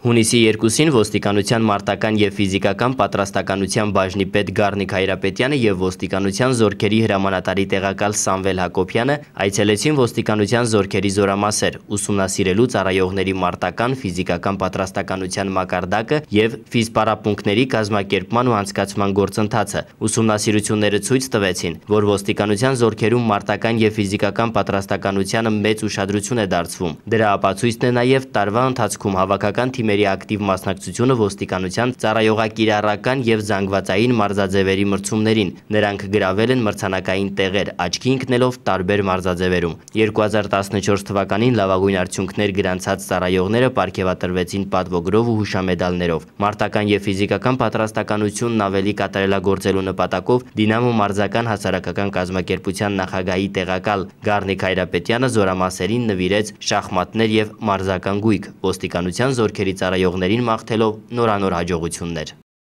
Հունիսի 2-ին ոստիկանության մարտական և ֆիզիկական պատրաստականության բաժնի պետ Գառնիկ Հայրապետյանը և ոստիկանության զորքերի հրամանատարի տեղակալ Սամվել Հակոբյանը այցելեցին ոստիկանության զորքերի զորամասեր, ուսումնասիրելու ծառայողների մարտական, ֆիզիկական պատրաստականության մակարդակը և ֆիզպարապմունքների կազմակերպման ու անցկացման գործընթացը։ Ուսումնասիրությունները ցույց տվեցին, որ ոստիկանության զորքերում մարտական և ֆիզիկական պատրաստականությանը մեծ ուշադրություն է դարձվում։ Դրա ապացույցն է նաև տարվա ընթացքում հավաքական թիմերի ակտիվ մասնակցությունը ոստիկանության ծառայողակիրառական և զանգվածային մարզաձևերի մրցումներին։ Նրանք գրավել են մրցանակային տեղեր, աչքի ընկնելով տարբեր մարզաձևերում։ 2014 թվականին լավագույն արդյունքներ գրանցած ծառայողները պարգևատրվեցին պատվոգրով ու հուշամեդալներով։ Մարտական և ֆիզիկական պատրաստականությունն ավելի կատարելագործելու նպատակով Դինամո մարզական հասարակական կազմակերպության նախագահի տեղակալ Գառնիկ Հայրապետյանը զորամասերին նվիրեց շախմատներ և մարզական գույք, ոստիկանության զորքերի ծառայողներին մաղթելով նորանոր հաջողություններ։